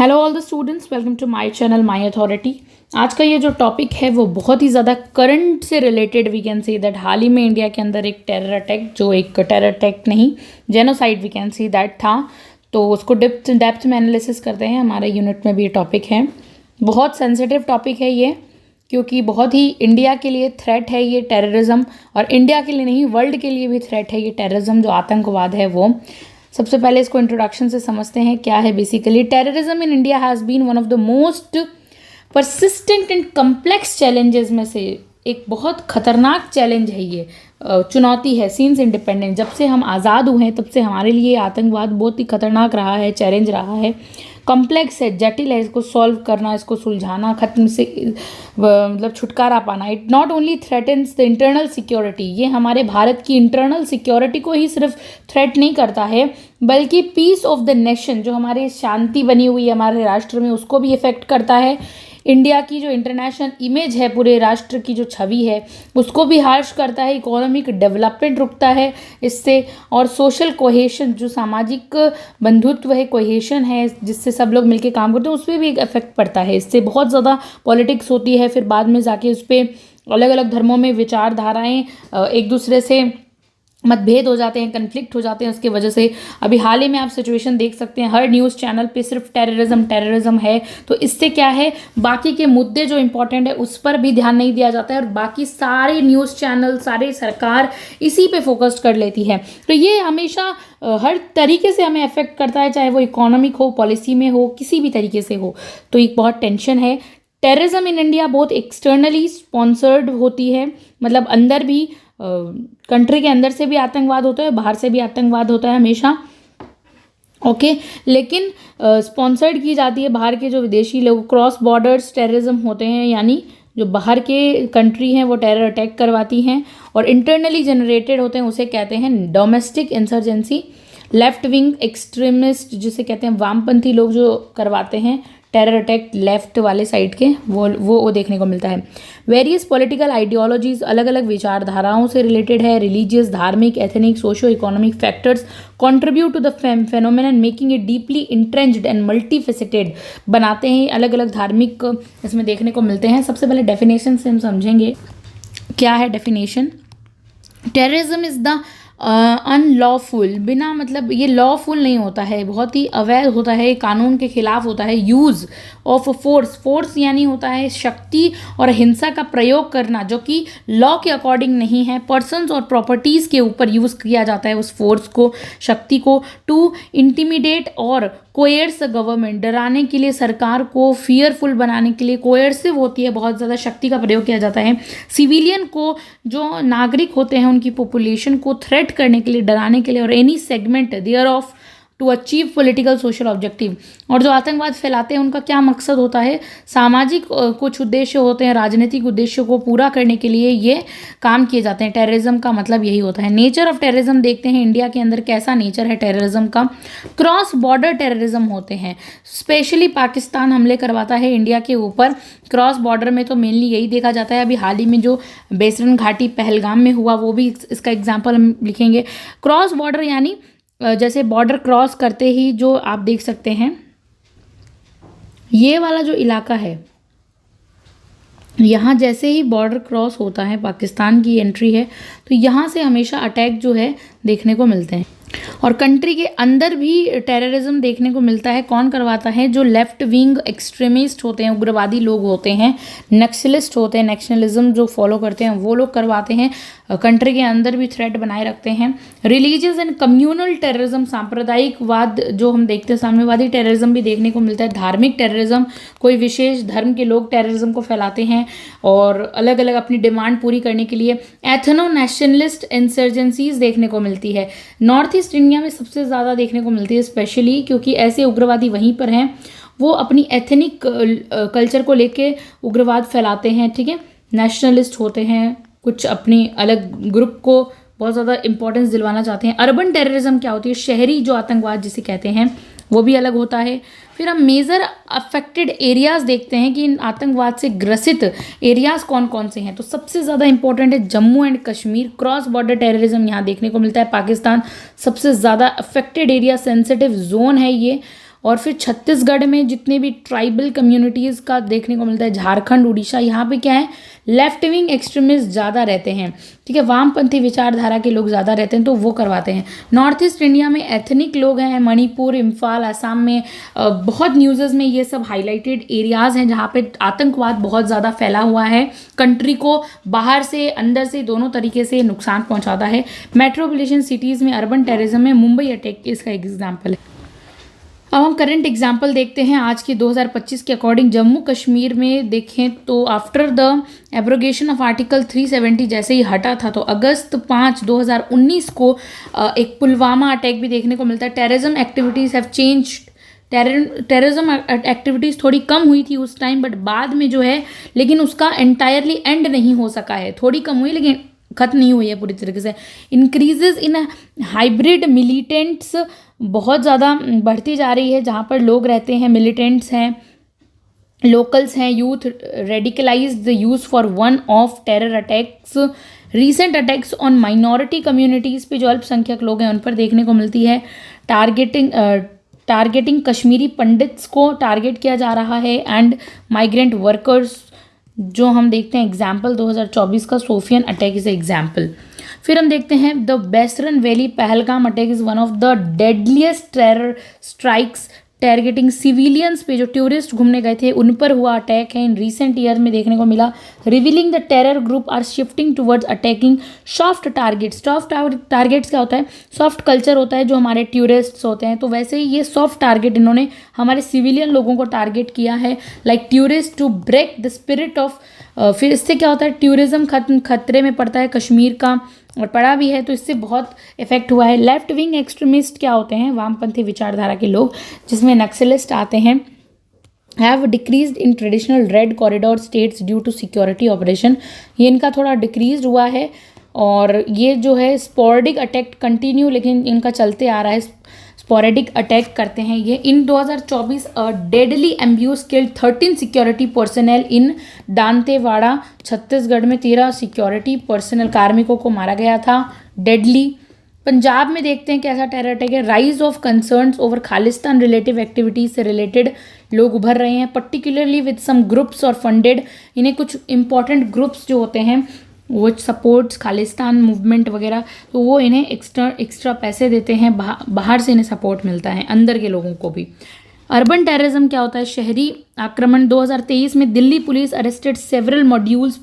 Hello all the students, welcome to my channel my authority. आज का ये जो टॉपिक है वो बहुत ही ज़्यादा करंट से related we can see that हाल ही में इंडिया के अंदर एक टेरर अटैक, जो एक टेरर अटैक नहीं genocide we can see that था, तो उसको डेप्थ में एनालिसिस करते हैं। हमारे यूनिट में भी ये टॉपिक है, बहुत सेंसिटिव टॉपिक है ये, क्योंकि बहुत ही इंडिया के लिए थ्रेट है ये टेररिज्म, और इंडिया के लिए नहीं वर्ल्ड के लिए भी थ्रेट है ये टेररिज्म, जो आतंकवाद है वो। सबसे पहले इसको इंट्रोडक्शन से समझते हैं क्या है। Basically terrorism in India has been one of the most persistent and complex challenges में से एक बहुत खतरनाक चैलेंज है ये, चुनौती है। सिंस इंडिपेंडेंस, जब से हम आज़ाद हुए हैं तब से हमारे लिए आतंकवाद बहुत ही खतरनाक रहा है, चैलेंज रहा है, कॉम्प्लेक्स है, जटिल है। इसको सॉल्व करना, इसको सुलझाना, खत्म से मतलब छुटकारा पाना। It not only threatens the internal security, ये हमारे भारत की इंटरनल सिक्योरिटी को ही सिर्फ थ्रेट नहीं करता है, बल्कि पीस ऑफ द नेशन, जो हमारी शांति बनी हुई है हमारे राष्ट्र में, उसको भी इफेक्ट करता है। इंडिया की जो इंटरनेशनल इमेज है, पूरे राष्ट्र की जो छवि है, उसको भी हार्श करता है। इकोनॉमिक डेवलपमेंट रुकता है इससे, और सोशल कोहेशन, जो सामाजिक बंधुत्व है, कोहेशन है, जिससे सब लोग मिलकर काम करते हैं, उस पर भी एक इफेक्ट पड़ता है। इससे बहुत ज़्यादा पॉलिटिक्स होती है, फिर बाद में जाके उस पर अलग अलग धर्मों में विचारधाराएँ एक दूसरे से मतभेद हो जाते हैं, कन्फ्लिक्ट हो जाते हैं उसके वजह से। अभी हाल ही में आप सिचुएशन देख सकते हैं, हर न्यूज़ चैनल पे सिर्फ टेररिज्म है। तो इससे क्या है, बाकी के मुद्दे जो इंपॉर्टेंट है उस पर भी ध्यान नहीं दिया जाता है, और बाकी सारे न्यूज़ चैनल, सारी सरकार इसी पे फोकस कर लेती है। तो ये हमेशा हर तरीके से हमें अफेक्ट करता है, चाहे वो इकोनॉमिक हो, पॉलिसी में हो, किसी भी तरीके से हो। तो एक बहुत टेंशन है। टेररिज्म इन इंडिया बहुत एक्सटर्नली स्पॉन्सर्ड होती है, मतलब अंदर भी कंट्री के अंदर से भी आतंकवाद होता है, बाहर से भी आतंकवाद होता है हमेशा, ओके। लेकिन स्पॉन्सर्ड की जाती है बाहर के जो विदेशी लोग, क्रॉस बॉर्डर्स टेररिज्म होते हैं, यानी जो बाहर के कंट्री हैं वो टेरर अटैक करवाती हैं। और इंटरनली जनरेटेड होते हैं, उसे कहते हैं domestic insurgency. Left wing extremist, जिसे कहते हैं वामपंथी लोग, जो करवाते हैं टेरर अटैक लेफ्ट वाले साइड के, वो देखने को मिलता है। वेरियस पॉलिटिकल आइडियोलॉजीज, अलग अलग विचारधाराओं से रिलेटेड है। रिलीजियस, धार्मिक, ethnic, socio economic factors contribute to the phenomenon, making it deeply entrenched and multifaceted, बनाते हैं अलग अलग धार्मिक इसमें देखने को मिलते हैं। सबसे पहले डेफिनेशन से हम समझेंगे क्या है definition. Terrorism is the unlawful, बिना मतलब ये लॉफुल नहीं होता है, बहुत ही अवैध होता है, कानून के खिलाफ होता है। यूज़ ऑफ फोर्स यानी होता है शक्ति और हिंसा का प्रयोग करना, जो कि लॉ के अकॉर्डिंग नहीं है। पर्सन्स और प्रॉपर्टीज़ के ऊपर यूज़ किया जाता है उस फोर्स को, शक्ति को। टू इंटिमिडेट और कोयर्स गवर्नमेंट, डराने के लिए सरकार को, फियरफुल बनाने के लिए कोयर्सिव होती है, बहुत ज़्यादा शक्ति का प्रयोग किया जाता है। सिविलियन को, जो नागरिक होते हैं, उनकी पॉपुलेशन को थ्रेट करने के लिए, डराने के लिए। और any segment thereof to achieve political social objective, और जो आतंकवाद फैलाते हैं उनका क्या मकसद होता है, सामाजिक कुछ उद्देश्य होते हैं, राजनीतिक उद्देश्यों को पूरा करने के लिए ये काम किए जाते हैं। टेररिज्म का मतलब यही होता है। नेचर ऑफ टेररिज्म देखते हैं इंडिया के अंदर कैसा नेचर है टेररिज्म का। क्रॉस बॉर्डर टेररिज्म होते हैं, स्पेशली पाकिस्तान हमले करवाता है इंडिया के ऊपर। क्रॉस बॉर्डर में तो मेनली यही देखा जाता है। अभी हाल ही में जो बेसरन घाटी पहलगाम में हुआ, वो भी इसका एग्जाम्पल हम लिखेंगे। क्रॉस बॉर्डर यानी जैसे बॉर्डर क्रॉस करते ही जो आप देख सकते हैं, ये वाला जो इलाका है, यहाँ जैसे ही बॉर्डर क्रॉस होता है, पाकिस्तान की एंट्री है, तो यहाँ से हमेशा अटैक जो है देखने को मिलते हैं। और कंट्री के अंदर भी टेररिज्म देखने को मिलता है। कौन करवाता है, जो लेफ्ट विंग एक्सट्रीमिस्ट होते हैं, उग्रवादी लोग होते हैं, नक्सलिस्ट होते हैं, नेशनलिज्म जो फॉलो करते हैं, वो लोग करवाते हैं। कंट्री के अंदर भी थ्रेट बनाए रखते हैं। रिलीजियस एंड कम्युनल टेररिज्म, सांप्रदायिकवाद जो हम देखते हैं, साम्यवादी टेररिज्म भी देखने को मिलता है। धार्मिक टेररिज्म, कोई विशेष धर्म के लोग टेररिज्म को फैलाते हैं और अलग अलग अपनी डिमांड पूरी करने के लिए। एथनो नेशनलिस्ट इंसर्जेंसीज देखने को मिलती है, नॉर्थ ईस्ट इंडिया में सबसे ज़्यादा देखने को मिलती है, स्पेशली क्योंकि ऐसे उग्रवादी वहीं पर हैं, वो अपनी एथनिक कल्चर को लेके उग्रवाद फैलाते हैं, ठीक है। नेशनलिस्ट होते हैं, कुछ अपनी अलग ग्रुप को बहुत ज़्यादा इंपॉर्टेंस दिलवाना चाहते हैं। अर्बन टेररिज्म क्या होती है, शहरी जो आतंकवाद जिसे कहते हैं, वो भी अलग होता है। फिर हम मेजर अफेक्टेड एरियाज़ देखते हैं कि इन आतंकवाद से ग्रसित एरियाज़ कौन कौन से हैं। तो सबसे ज़्यादा इंपॉर्टेंट है Jammu and Kashmir. Cross border terrorism यहाँ देखने को मिलता है। पाकिस्तान सबसे ज़्यादा अफेक्टेड एरिया, सेंसिटिव जोन है ये। और फिर छत्तीसगढ़ में जितने भी ट्राइबल कम्युनिटीज़ का देखने को मिलता है, झारखंड, उड़ीसा, यहाँ पे क्या है, लेफ्ट विंग एक्सट्रीमिस्ट ज़्यादा रहते हैं, ठीक है, वामपंथी विचारधारा के लोग ज़्यादा रहते हैं, तो वो करवाते हैं। नॉर्थ ईस्ट इंडिया में एथनिक लोग हैं, मणिपुर, इम्फाल, असम में बहुत न्यूज़ में ये सब हाईलाइटेड एरियाज़ हैं जहाँ पे आतंकवाद बहुत ज़्यादा फैला हुआ है, कंट्री को बाहर से अंदर से दोनों तरीके से नुकसान पहुँचाता है। मेट्रोपोलिटन सिटीज़ में अर्बन टेररिज्म में मुंबई अटैक इसका एग्जाम्पल है। अब हम करंट एग्जाम्पल देखते हैं आज की 2025 के अकॉर्डिंग। जम्मू कश्मीर में देखें तो after the abrogation of article 370 जैसे ही हटा था, तो अगस्त 5, 2019 को एक पुलवामा अटैक भी देखने को मिलता है। Terrorism activities have changed, terrorism activities थोड़ी कम हुई थी उस टाइम, बट बाद में जो है, लेकिन उसका एंटायरली एंड नहीं हो सका है, थोड़ी कम हुई लेकिन खत्म नहीं हुई है पूरी तरीके से। इंक्रीजेज इन हाइब्रिड मिलिटेंट्स बहुत ज़्यादा बढ़ती जा रही है, जहाँ पर लोग रहते हैं, मिलिटेंट्स हैं, लोकल्स हैं, youth radicalise the use for one of terror attacks. Recent attacks on minority communities पे जो अल्पसंख्यक लोग हैं उन पर देखने को मिलती है। टारगेटिंग कश्मीरी पंडित्स को टारगेट किया जा रहा है एंड माइग्रेंट वर्कर्स, जो हम देखते हैं एग्जाम्पल 2024 का सोफियन अटैक इज एग्जाम्पल। फिर हम देखते हैं the Baisaran valley Pahalgam attack is one of the deadliest terror strikes targeting civilians पे, जो टूरिस्ट घूमने गए थे उन पर हुआ अटैक है, इन रिसेंट ईयर में देखने को मिला। Revealing the terror group are shifting towards attacking soft targets. Soft targets क्या होता है? सॉफ्ट कल्चर होता है जो हमारे टूरिस्ट्स होते हैं, तो वैसे ही ये सॉफ्ट टारगेट इन्होंने हमारे सिविलियन लोगों को टारगेट किया है, like tourist to break the spirit of. फिर इससे क्या होता है, टूरिज्म खतरे में पड़ता है कश्मीर का, और पड़ा भी है, तो इससे बहुत इफेक्ट हुआ है। लेफ्ट विंग एक्सट्रीमिस्ट क्या होते हैं? वामपंथी विचारधारा के लोग, जिसमें नक्सलिस्ट आते हैं। Have decrease in traditional red corridor states due to security operation, ये इनका थोड़ा डिक्रीज हुआ है। और ये जो है स्पोरेडिक अटैक कंटिन्यू, लेकिन इनका चलते आ रहा है, स्पोरेडिक अटैक करते हैं ये। In 2024 deadly ambush killed 13 security personnel in Dantewada, Chhattisgarh में 13 सिक्योरिटी पर्सनल कार्मिकों को मारा गया था, डेडली। पंजाब में देखते हैं कैसा टेरर अटैक है। Rise of concerns over Khalistan relative activities से रिलेटेड लोग उभर रहे हैं, पर्टिकुलरली विद सम ग्रुप्स और फंडेड। इन्हें कुछ इंपॉर्टेंट ग्रुप्स जो होते हैं वो सपोर्ट्स खालिस्तान मूवमेंट वगैरह, तो वो इन्हें एक्स्ट्रा पैसे देते हैं, बाहर से इन्हें सपोर्ट मिलता है, अंदर के लोगों को भी। अर्बन टेररिज्म क्या होता है? शहरी आक्रमण। 2023 में Delhi police arrested several modules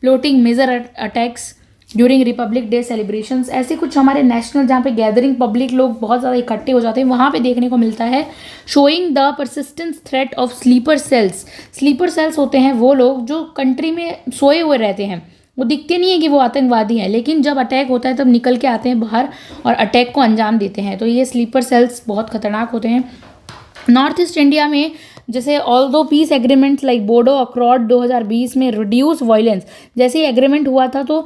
plotting major attacks during Republic Day celebrations. ऐसे कुछ हमारे नेशनल जहाँ पे गैदरिंग पब्लिक लोग बहुत ज़्यादा इकट्ठे हो जाते हैं, वहाँ पे देखने को मिलता है। Showing the persistence threat of sleeper cells. Sleeper cells होते हैं वो लोग जो कंट्री में सोए हुए रहते हैं, वो दिखते नहीं है कि वो आतंकवादी हैं, लेकिन जब अटैक होता है तब निकल के आते हैं बाहर और अटैक को अंजाम देते हैं, तो ये स्लीपर सेल्स बहुत खतरनाक होते हैं। नॉर्थ ईस्ट इंडिया में जैसे although peace agreements like Bodo accord 2020 में रिड्यूस वायलेंस, जैसे ही एग्रीमेंट हुआ था तो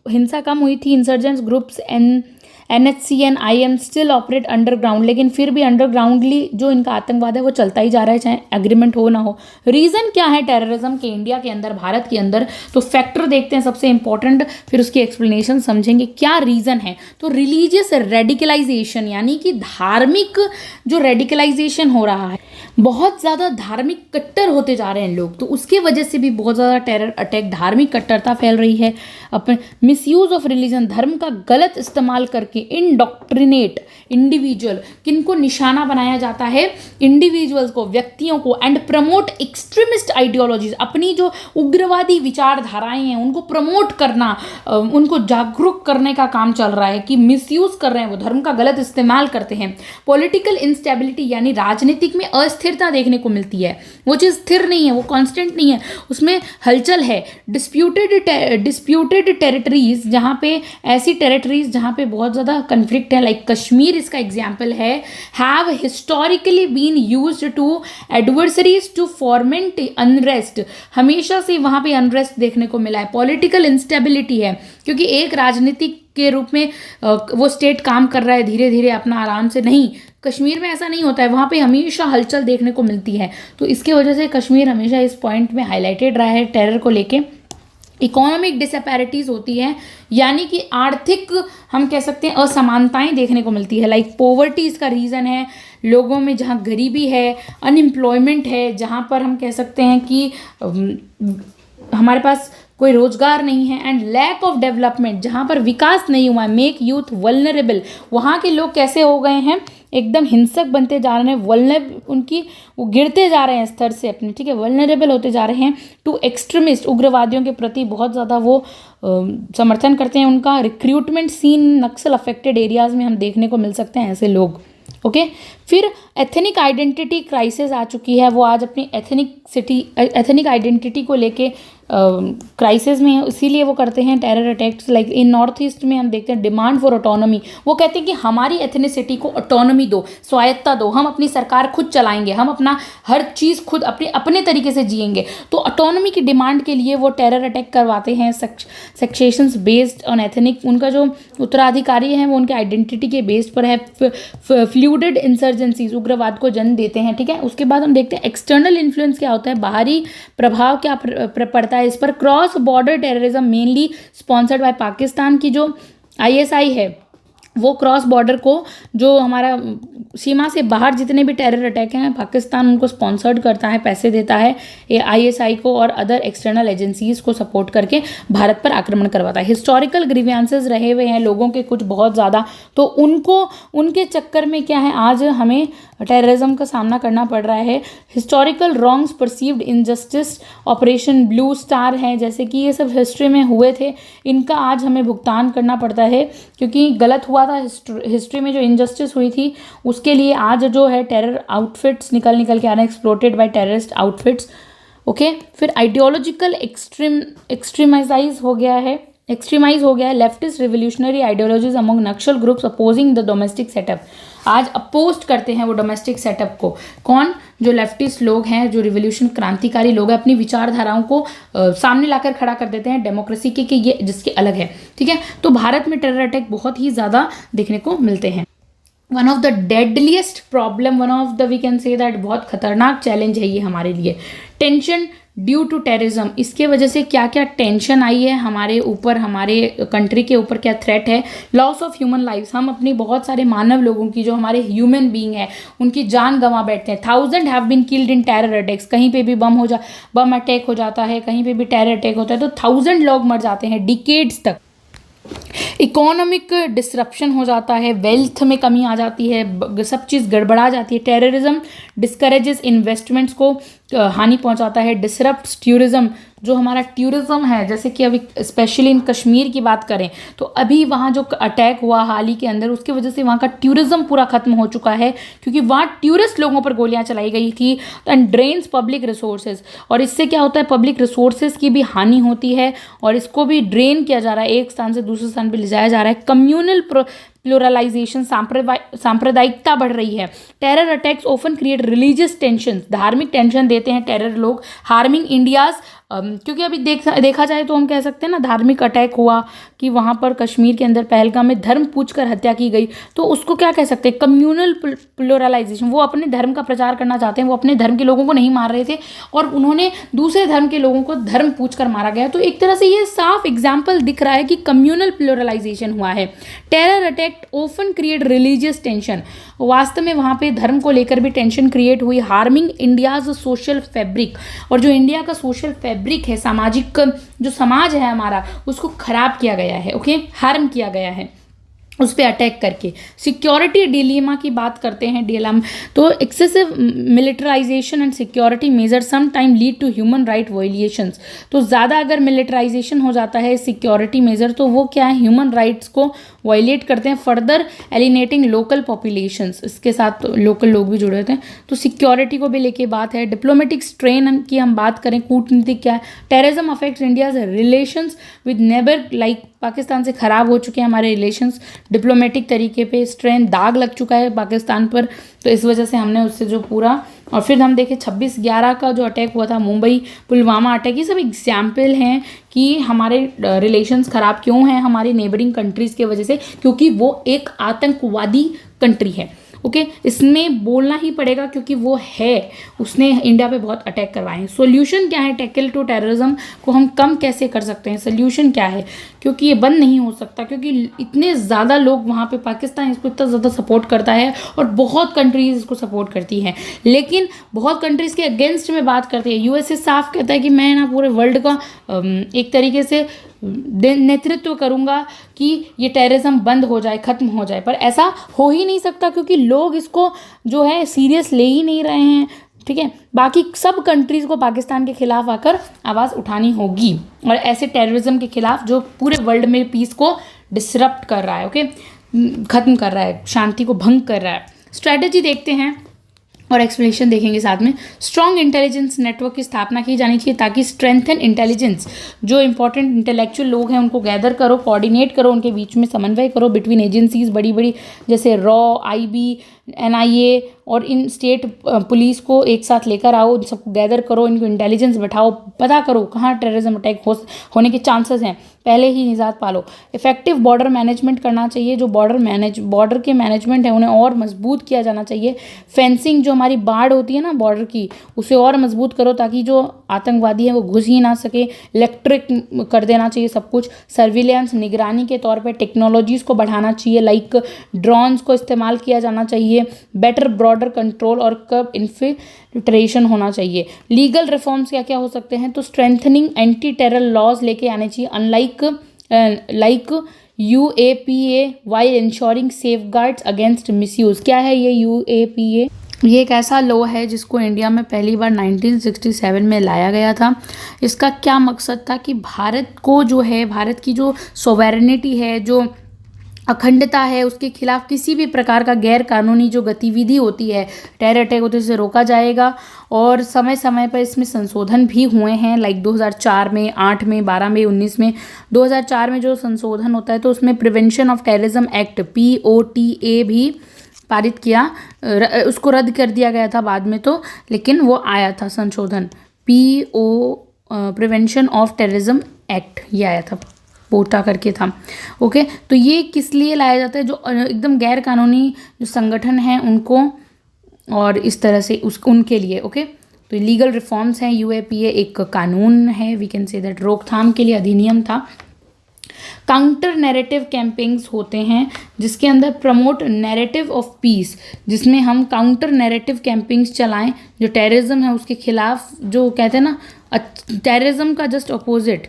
हिंसा कम हुई थी। Insurgents groups NHC and IM still operate underground, लेकिन फिर भी अंडरग्राउंडली जो इनका आतंकवाद है वो चलता ही जा रहा है, चाहे एग्रीमेंट हो ना हो। रीज़न क्या है टेररिज्म के इंडिया के अंदर, भारत के अंदर? तो फैक्टर देखते हैं सबसे इंपॉर्टेंट, फिर उसकी एक्सप्लेनेशन समझेंगे क्या रीज़न है। तो रिलीजियस रेडिकलाइजेशन, यानी कि धार्मिक जो रेडिकलाइजेशन हो रहा है, बहुत ज़्यादा धार्मिक कट्टर होते जा रहे हैं लोग, तो उसके वजह से भी बहुत ज़्यादा टेरर अटैक, धार्मिक कट्टरता फैल रही है। अपने मिसयूज ऑफ रिलीजन, धर्म का गलत इस्तेमाल करके इंडोक्ट्रिनेट इंडिविजुअल, किनको निशाना बनाया जाता है? इंडिविजुअल्स को, व्यक्तियों को। एंड प्रमोट एक्सट्रीमिस्ट आइडियोलॉजीज, अपनी जो उग्रवादी विचारधाराएं हैं उनको प्रमोट करना, उनको जागरूक करने का काम चल रहा है कि मिसयूज कर रहे हैं, वो धर्म का गलत इस्तेमाल करते हैं। पॉलिटिकल इंस्टेबिलिटी, यानी राजनीतिक में अस्थिरता देखने को मिलती है, वो चीज़ स्थिर नहीं है, वो कांस्टेंट नहीं है, उसमें हलचल है। डिस्प्यूटेड टेरिटरीज, जहाँ पे ऐसी टेरिटरीज जहाँ पे बहुत ज़्यादा कन्फ्लिक्ट है, लाइक कश्मीर इसका एग्जाम्पल है, have historically been used to adversaries to foment unrest, हमेशा से वहाँ पे अनरेस्ट देखने को मिला है। पॉलिटिकल इंस्टेबिलिटी है, क्योंकि एक राजनीतिक के रूप में वो स्टेट काम कर रहा है धीरे धीरे अपना आराम से, नहीं, कश्मीर में ऐसा नहीं होता है, वहाँ पे हमेशा हलचल देखने को मिलती है। तो इसके वजह से कश्मीर हमेशा इस पॉइंट में हाईलाइटेड रहा है टेरर को लेके। इकोनॉमिक डिसपैरिटीज़ होती है, यानी कि आर्थिक हम कह सकते हैं असमानताएं देखने को मिलती है। लाइक पोवर्टी इसका रीज़न है, लोगों में जहाँ गरीबी है, अनएम्प्लॉयमेंट है, जहाँ पर हम कह सकते हैं कि हमारे पास कोई रोजगार नहीं है, एंड लैक ऑफ डेवलपमेंट, जहाँ पर विकास नहीं हुआ है, मेक यूथ वल्नरेबल, वहाँ के लोग कैसे हो गए हैं, एकदम हिंसक बनते जा रहे हैं, वो गिरते जा रहे हैं स्तर से अपने, ठीक है, वल्नरेबल होते जा रहे हैं टू एक्सट्रीमिस्ट, उग्रवादियों के प्रति बहुत ज़्यादा वो समर्थन करते हैं उनका। रिक्रूटमेंट सीन नक्सल अफेक्टेड एरियाज़ में हम देखने को मिल सकते हैं ऐसे लोग। ओके फिर एथनिक आइडेंटिटी क्राइसिस आ चुकी है, वो आज अपनी एथनिक आइडेंटिटी को लेके क्राइसिस में है, इसीलिए वो करते हैं terror attacks. Like in north east में हम देखते हैं डिमांड फॉर ऑटोनॉमी, वो कहते हैं कि हमारी एथनिसिटी को ऑटोनॉमी दो, स्वायत्ता दो, हम अपनी सरकार खुद चलाएंगे, हम अपना हर चीज़ खुद अपने तरीके से जिएंगे। तो ऑटोनॉमी की डिमांड के लिए वो टेरर अटैक करवाते हैं, सेक्सेशंस बेस्ड ऑन एथनिक, उनका जो उत्तराधिकारी है वो उनके आइडेंटिटी के बेस्ड पर है। फ्लूइड इंसर्जेंसीज, उग्रवाद को जन्म देते हैं, ठीक है। उसके बाद हम देखते हैं एक्सटर्नल इन्फ्लुएंस क्या होता है, बाहरी प्रभाव क्या पड़ता है इस पर। Cross border terrorism mainly sponsored by Pakistan की जो ISI है, वो क्रॉस बॉर्डर को, जो हमारा सीमा से बाहर जितने भी टेरर अटैक हैं, पाकिस्तान उनको स्पॉन्सर्ड करता है, पैसे देता है ISI को और अदर एक्सटर्नल एजेंसीज को सपोर्ट करके भारत पर आक्रमण करवाता है। हिस्टोरिकल ग्रीवियंसेस रहे हुए हैं लोगों के कुछ बहुत ज़्यादा, तो उनके चक्कर में क्या है, आज हमें टेररिज्म का सामना करना पड़ रहा है। Historical wrongs, perceived injustice, operation blue star हैं, जैसे कि ये सब हिस्ट्री में हुए थे, इनका आज हमें भुगतान करना पड़ता है, क्योंकि गलत हुआ था हिस्ट्री में, जो इनजस्टिस हुई थी उसके लिए आज जो है टेरर आउटफिट्स निकल के आ रहे हैं, एक्सप्लोटेड बाय टेररिस्ट आउटफिट्स। ओके फिर आइडियोलॉजिकल एक्सट्रीमाइज हो गया है leftist revolutionary ideologies among Naxal groups opposing the domestic setup. आज अपोज करते हैं वो डोमेस्टिक सेटअप को, कौन, जो लेफ्टिस्ट लोग हैं, जो रिवोल्यूशन क्रांतिकारी लोग हैं, अपनी विचारधाराओं को सामने लाकर खड़ा कर देते हैं डेमोक्रेसी के, कि ये जिसके अलग है, ठीक है। तो भारत में टेरर अटैक बहुत ही ज़्यादा देखने को मिलते हैं। One of the deadliest problem, one of the we can say that, बहुत खतरनाक चैलेंज है ये हमारे लिए। टेंशन ड्यू टू टेररिज्म, इसके वजह से क्या क्या टेंशन आई है हमारे ऊपर, हमारे कंट्री के ऊपर क्या थ्रेट है। लॉस ऑफ ह्यूमन लाइफ्स, हम अपनी बहुत सारे मानव लोगों की, जो हमारे ह्यूमन बीइंग है, उनकी जान गंवा बैठते हैं। 1000 have been killed in terror attacks, कहीं पे भी बम अटैक हो जाता है, कहीं पे भी टेरर अटैक होता है तो 1000 लोग मर जाते हैं डिकेड्स तक। इकोनॉमिक डिसरप्शन हो जाता है, वेल्थ में कमी आ जाती है, सब चीज़ गड़बड़ा जाती है। टेररिज्म डिस्करेजेस इन्वेस्टमेंट्स को हानि पहुंचाता है। डिसरप्ट्स टूरिज्म, जो हमारा टूरिज्म है, जैसे कि अभी स्पेशली इन कश्मीर की बात करें तो अभी वहाँ जो अटैक हुआ हाल ही के अंदर, उसकी वजह से वहाँ का टूरिज्म पूरा खत्म हो चुका है, क्योंकि वहाँ टूरिस्ट लोगों पर गोलियाँ चलाई गई थी। एंड ड्रेन्स पब्लिक रिसोर्सेज, और इससे क्या होता है, पब्लिक रिसोर्सेज की भी हानि होती है और इसको भी ड्रेन किया जा रहा है, एक स्थान से दूसरे स्थान पर ले जाया जा रहा है। कम्युनल प्लूरलाइजेशन, सांप्रदायिकता बढ़ रही है। Terror attacks often create religious tension, धार्मिक टेंशन देते हैं टेरर लोग। हार्मिंग इंडियाज, क्योंकि अभी देखा जाए तो हम कह सकते हैं ना, धार्मिक अटैक हुआ कि वहाँ पर कश्मीर के अंदर पहलगाम में धर्म पूछकर हत्या की गई, तो उसको क्या कह सकते हैं, कम्युनल प्लूरलाइजेशन। वो अपने धर्म का प्रचार करना चाहते हैं, वो अपने धर्म के लोगों को नहीं मार रहे थे और उन्होंने दूसरे धर्म के लोगों को धर्म पूछकर मारा गया। तो एक तरह से ये साफ एग्जाम्पल दिख रहा है कि कम्युनल प्लूरलाइजेशन हुआ है। Terror attack often create religious tension, वास्तव में वहाँ पे धर्म को लेकर भी टेंशन क्रिएट हुई। हार्मिंग इंडियाज सोशल फैब्रिक, और जो इंडिया का सोशल फैब्रिक है, सामाजिक जो समाज है हमारा, उसको खराब किया गया है, ओके, हार्म किया गया है उस पर अटैक करके। सिक्योरिटी डिलेमा की बात करते हैं, डिलेमा तो excessive militarisation and security measure some time lead to human right violations. तो ज़्यादा अगर मिलिटराइजेशन हो जाता है सिक्योरिटी मेजर, तो वो क्या है, ह्यूमन राइट्स को वायलेट करते हैं। फर्दर एलिनेटिंग लोकल पॉपुलेशंस, इसके साथ लोकल लोग भी जुड़े होते हैं। तो सिक्योरिटी को भी लेके बात है। डिप्लोमेटिक स्ट्रेन की हम बात करें, कूटनीतिक क्या है, terrorism affects India's relations with neighbour, like Pakistan से ख़राब हो चुके हैं हमारे रिलेशंस डिप्लोमेटिक तरीके पे, स्ट्रेन दाग लग चुका है पाकिस्तान पर, तो इस वजह से हमने उससे जो पूरा। और फिर हम देखें 26/11 का जो अटैक हुआ था, मुंबई पुलवामा अटैक, ये सब एग्जाम्पल हैं कि हमारे रिलेशंस ख़राब क्यों हैं हमारी नेबरिंग कंट्रीज़ के वजह से, क्योंकि वो एक आतंकवादी कंट्री है। ओके, इसमें बोलना ही पड़ेगा क्योंकि वो है, उसने इंडिया पे बहुत अटैक करवाए हैं। सोल्यूशन क्या है टैकल टू टेररिज्म को हम कम कैसे कर सकते हैं, सोल्यूशन क्या है, क्योंकि ये बंद नहीं हो सकता, क्योंकि इतने ज़्यादा लोग वहाँ पे, पाकिस्तान इसको इतना ज़्यादा सपोर्ट करता है और बहुत कंट्रीज़ इसको सपोर्ट करती हैं, लेकिन बहुत कंट्रीज़ के अगेंस्ट में बात करती है। यूएसए साफ कहता है कि मैं ना पूरे वर्ल्ड का एक तरीके से नेतृत्व करूंगा कि ये टेररिज्म बंद हो जाए, ख़त्म हो जाए, पर ऐसा हो ही नहीं सकता क्योंकि लोग इसको जो है सीरियस ले ही नहीं रहे हैं। ठीक है, बाकी सब कंट्रीज़ को पाकिस्तान के खिलाफ आकर आवाज़ उठानी होगी और ऐसे टेररिज्म के खिलाफ जो पूरे वर्ल्ड में पीस को डिसरप्ट कर रहा है, ओके, ख़त्म कर रहा है, शांति को भंग कर रहा है। स्ट्रैटेजी देखते हैं और एक्सप्लेनेशन देखेंगे साथ में। स्ट्रॉन्ग इंटेलिजेंस नेटवर्क की स्थापना की जानी चाहिए ताकि स्ट्रेंथन इंटेलिजेंस, जो इंपॉर्टेंट इंटेलेक्चुअल लोग हैं उनको गैदर करो, कोऑर्डिनेट करो, उनके बीच में समन्वय करो बिटवीन एजेंसीज, बड़ी बड़ी जैसे रॉ, आईबी, एनआईए और इन स्टेट पुलिस को एक साथ लेकर आओ, इन सबको गैदर करो, इनको इंटेलिजेंस बैठाओ, पता करो कहाँ टेररिज्म अटैक होने के चांसेस हैं, पहले ही निजात पालो। इफेक्टिव बॉर्डर मैनेजमेंट करना चाहिए, जो बॉर्डर के मैनेजमेंट है उन्हें और मजबूत किया जाना चाहिए। फेंसिंग जो हमारी बाड़ होती है ना बॉर्डर की, उसे और मजबूत करो ताकि जो आतंकवादी हैं वो घुस ही ना सके। इलेक्ट्रिक कर देना चाहिए सब कुछ। सर्विलेंस, निगरानी के तौर पे टेक्नोलॉजीज़ को बढ़ाना चाहिए, लाइक ड्रोन्स को इस्तेमाल किया जाना चाहिए। बेटर बॉर्डर कंट्रोल और कब इन्फिल्ट्रेशन होना चाहिए। लीगल रिफॉर्म्स क्या क्या हो सकते हैं, तो स्ट्रेंथनिंग एंटी टेरर लॉज लेके आने चाहिए, like UAPA while ensuring safeguards against misuse. क्या है ये UAPA? ये एक ऐसा लॉ है जिसको इंडिया में पहली बार 1967 में लाया गया था। इसका क्या मकसद था कि भारत को जो है, भारत की जो सोवेरेनिटी है, जो अखंडता है, उसके खिलाफ किसी भी प्रकार का गैर कानूनी जो गतिविधि होती है, टेरर अटैक होते हैं, उसे रोका जाएगा। और समय समय पर इसमें संशोधन भी हुए हैं, लाइक 2004 में, 8 में, 12 में, 19 में। 2004 में जो संशोधन होता है तो उसमें prevention of terrorism act POTA भी पारित किया, उसको रद्द कर दिया गया था बाद में तो, लेकिन वो आया था संशोधन, प्रिवेंशन ऑफ टेररिज्म एक्ट, ये आया था, पोटा करके था। ओके, तो ये किस लिए लाया जाता है, जो एकदम गैर कानूनी जो संगठन हैं उनको, और इस तरह से उनके लिए। ओके, तो लीगल रिफॉर्म्स हैं। UAPA एक कानून है, वी कैन से दैट, रोकथाम के लिए अधिनियम था। काउंटर नैरेटिव कैंपेन्स होते हैं जिसके अंदर प्रमोट नैरेटिव ऑफ पीस, जिसमें हम काउंटर नैरेटिव कैंपेन्स चलाएं जो टेररिज्म है उसके खिलाफ, जो कहते हैं ना टेररिज्म का जस्ट अपोजिट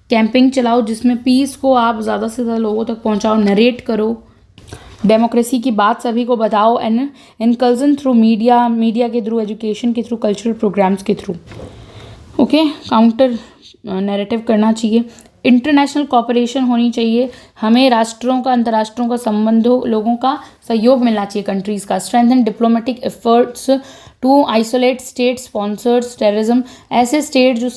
कैंपेन चलाओ, जिसमें पीस को आप ज़्यादा से ज़्यादा लोगों तक पहुंचाओ, नरेट करो, डेमोक्रेसी की बात सभी को बताओ, एंड इनकल्जन थ्रू मीडिया के थ्रू, एजुकेशन के थ्रू, कल्चरल प्रोग्राम्स के थ्रू। ओके, काउंटर नैरेटिव करना चाहिए। इंटरनेशनल कोऑपरेशन होनी चाहिए, हमें राष्ट्रों का, अंतर्राष्ट्रों का संबंधों, लोगों का सहयोग मिलना चाहिए, कंट्रीज़ का। Strengthen diplomatic efforts to isolate state sponsors terrorism, ऐसे स्टेट जो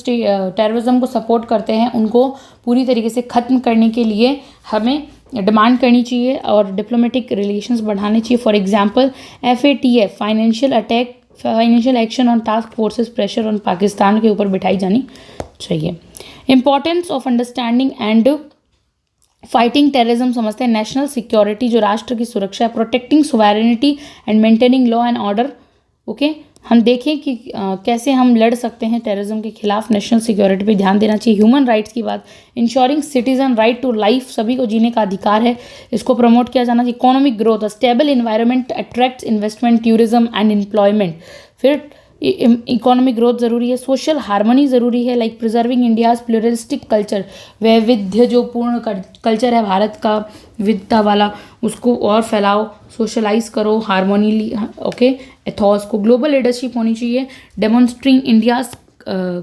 टेररिज्म को सपोर्ट करते हैं उनको पूरी तरीके से ख़त्म करने के लिए हमें डिमांड करनी चाहिए और डिप्लोमेटिक रिलेशंस बढ़ाने चाहिए। For example FATF, financial action on task forces pressure on Pakistan के ऊपर बिठाई जानी चाहिए। Importance of understanding and fighting terrorism समझते हैं। नेशनल सिक्योरिटी, जो राष्ट्र की सुरक्षा है, protecting sovereignty and maintaining law and order. Okay, हम देखें कि कैसे हम लड़ सकते हैं टेररिज्म के खिलाफ, नेशनल सिक्योरिटी पे ध्यान देना चाहिए। ह्यूमन राइट्स की बात, ensuring citizen right to life, सभी को जीने का अधिकार है, इसको प्रमोट किया जाना चाहिए। Economic growth, stable environment attracts investment, tourism and employment. फिर इकोनॉमिक ग्रोथ ज़रूरी है। सोशल हार्मनी ज़रूरी है, like preserving India's pluralistic culture, वैविध्य जो पूर्ण कल्चर है भारत का विविधता वाला, उसको और फैलाओ, सोशलाइज करो, हारमोनी, ओके, एथॉस को। ग्लोबल लीडरशिप होनी चाहिए। Demonstrating India's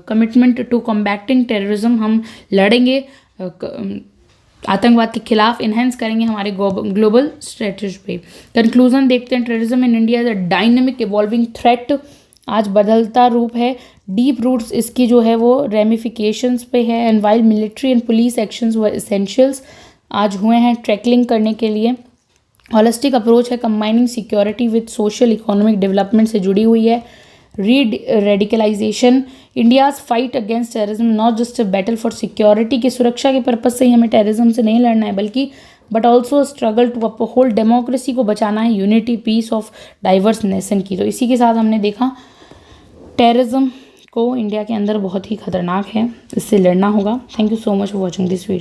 commitment to combating terrorism, हम लड़ेंगे आतंकवाद के खिलाफ, इन्हेंस करेंगे हमारे ग्लोबल स्ट्रेटजी पे। कंक्लूजन देखते हैं। Terrorism in India is a dynamic evolving threat, आज बदलता रूप है। डीप रूट्स इसकी जो है वो रेमिफिकेशंस पे है। And while military and police actions were essentials, आज हुए हैं ट्रैकलिंग करने के लिए। हॉलिस्टिक अप्रोच है, combining security with social economic development से जुड़ी हुई है। Radicalisation, India's fight against terrorism not just a battle for security, की सुरक्षा के पर्पज से ही हमें टेररिज्म से नहीं लड़ना है, बल्कि but also struggle to uphold democracy को बचाना है, unity peace of diverse nation की। तो इसी के साथ हमने देखा टेररिज्म को इंडिया के अंदर बहुत ही खतरनाक है, इससे लड़ना होगा। Thank you so much for watching this video.